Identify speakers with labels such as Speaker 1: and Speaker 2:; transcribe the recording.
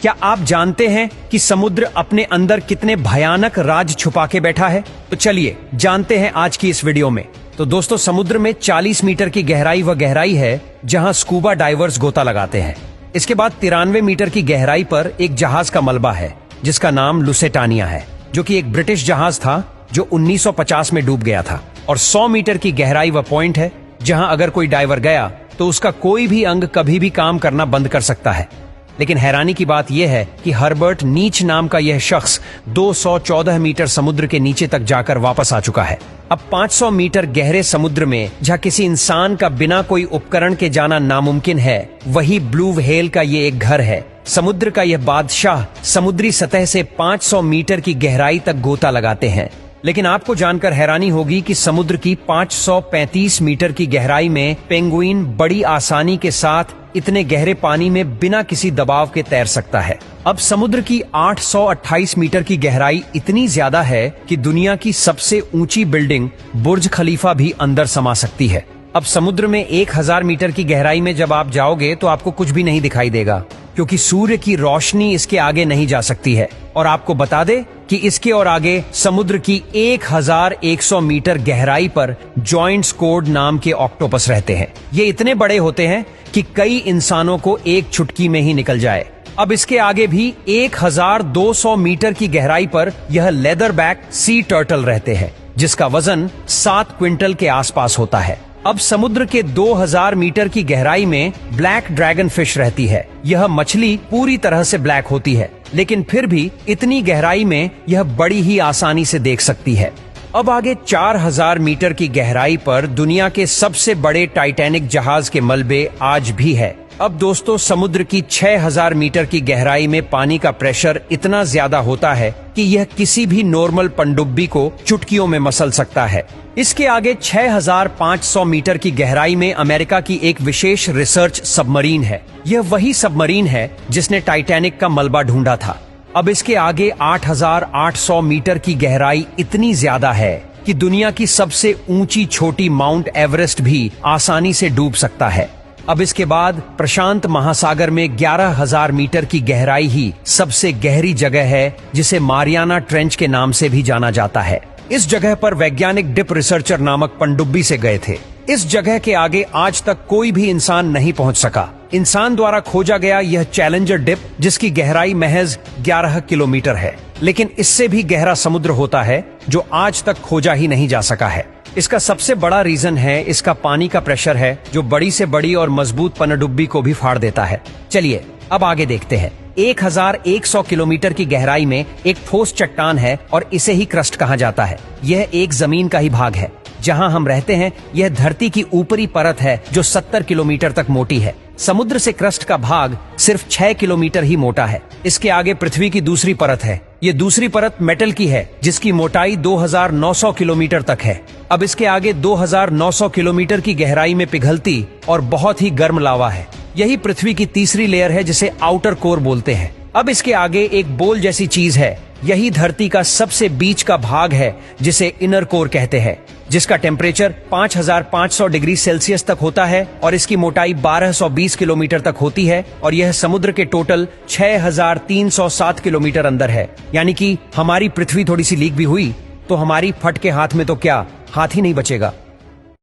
Speaker 1: क्या आप जानते हैं कि समुद्र अपने अंदर कितने भयानक राज छुपा के बैठा है? तो चलिए जानते हैं आज की इस वीडियो में। तो दोस्तों, समुद्र में 40 मीटर की गहराई है जहां स्कूबा डाइवर्स गोता लगाते हैं। इसके बाद 93 मीटर की गहराई पर एक जहाज का मलबा है जिसका नाम लुसेटानिया है, जो कि एक ब्रिटिश जहाज था जो 1950 में डूब गया था। और 100 मीटर की गहराई वह पॉइंट है जहां अगर कोई डाइवर गया तो उसका कोई भी अंग कभी भी काम करना बंद कर सकता है। लेकिन हैरानी की बात यह है कि हर्बर्ट नीच नाम का यह शख्स 214 मीटर समुद्र के नीचे तक जाकर वापस आ चुका है। अब 500 मीटर गहरे समुद्र में जहां किसी इंसान का बिना कोई उपकरण के जाना नामुमकिन है, वही ब्लू व्हेल का ये एक घर है। समुद्र का यह बादशाह समुद्री सतह से 500 मीटर की गहराई तक गोता लगाते हैं। लेकिन आपको जानकर हैरानी होगी कि समुद्र की 535 मीटर की गहराई में पेंगुइन बड़ी आसानी के साथ इतने गहरे पानी में बिना किसी दबाव के तैर सकता है। अब समुद्र की 828 मीटर की गहराई इतनी ज्यादा है कि दुनिया की सबसे ऊंची बिल्डिंग बुर्ज खलीफा भी अंदर समा सकती है। अब समुद्र में 1000 मीटर की गहराई में जब आप जाओगे तो आपको कुछ भी नहीं दिखाई देगा, क्योंकि सूर्य की रोशनी इसके आगे नहीं जा सकती है। और आपको बता दे कि इसके और आगे समुद्र की 1100 मीटर गहराई पर जॉइंट स्क्वाड नाम के ऑक्टोपस रहते हैं। ये इतने बड़े होते हैं कि कई इंसानों को एक चुटकी में ही निकल जाए। अब इसके आगे भी 1200 मीटर की गहराई पर यह लेदर बैक सी टर्टल रहते हैं, जिसका वजन 7 क्विंटल के आसपास होता है। अब समुद्र के 2000 मीटर की गहराई में ब्लैक ड्रैगन फिश रहती है। यह मछली पूरी तरह से ब्लैक होती है, लेकिन फिर भी इतनी गहराई में यह बड़ी ही आसानी से देख सकती है। अब आगे 4000 मीटर की गहराई पर दुनिया के सबसे बड़े टाइटैनिक जहाज के मलबे आज भी है। अब दोस्तों, समुद्र की 6000 मीटर की गहराई में पानी का प्रेशर इतना ज्यादा होता है कि यह किसी भी नॉर्मल पनडुब्बी को चुटकियों में मसल सकता है। इसके आगे 6500 मीटर की गहराई में अमेरिका की एक विशेष रिसर्च सबमरीन है। यह वही सबमरीन है जिसने टाइटैनिक का मलबा ढूंढा था। अब इसके आगे 8800 मीटर की गहराई इतनी ज्यादा है कि दुनिया की सबसे ऊंची छोटी माउंट एवरेस्ट भी आसानी से डूब सकता है। अब इसके बाद प्रशांत महासागर में 11000 मीटर की गहराई ही सबसे गहरी जगह है, जिसे मारियाना ट्रेंच के नाम से भी जाना जाता है। इस जगह पर वैज्ञानिक डिप रिसर्चर नामक पनडुब्बी से गए थे। इस जगह के आगे आज तक कोई भी इंसान नहीं पहुंच सका। इंसान द्वारा खोजा गया यह चैलेंजर डिप, जिसकी गहराई महज 11 किलोमीटर है, लेकिन इससे भी गहरा समुद्र होता है जो आज तक खोजा ही नहीं जा सका है। इसका सबसे बड़ा रीजन है इसका पानी का प्रेशर है, जो बड़ी से बड़ी और मजबूत पनडुब्बी को भी फाड़ देता है। चलिए अब आगे देखते हैं। 1100 किलोमीटर की गहराई में एक ठोस चट्टान है और इसे ही क्रस्ट कहा जाता है। यह एक जमीन का ही भाग है। जहां हम रहते हैं यह धरती की ऊपरी परत है जो 70 किलोमीटर तक मोटी है। समुद्र से क्रस्ट का भाग सिर्फ 6 किलोमीटर ही मोटा है। इसके आगे पृथ्वी की दूसरी परत है। ये दूसरी परत मेटल की है, जिसकी मोटाई 2900 किलोमीटर तक है। अब इसके आगे 2900 किलोमीटर की गहराई में पिघलती और बहुत ही गर्म लावा है। यही पृथ्वी की तीसरी लेयर है, जिसे आउटर कोर बोलते हैं। अब इसके आगे एक बोल जैसी चीज है। यही धरती का सबसे बीच का भाग है, जिसे इनर कोर कहते हैं, जिसका टेम्परेचर 5500 डिग्री सेल्सियस तक होता है और इसकी मोटाई 1220 किलोमीटर तक होती है। और यह समुद्र के टोटल 6307 किलोमीटर अंदर है। यानी कि हमारी पृथ्वी थोड़ी सी लीक भी हुई तो हमारी फट के हाथ में तो क्या, हाथ ही नहीं बचेगा।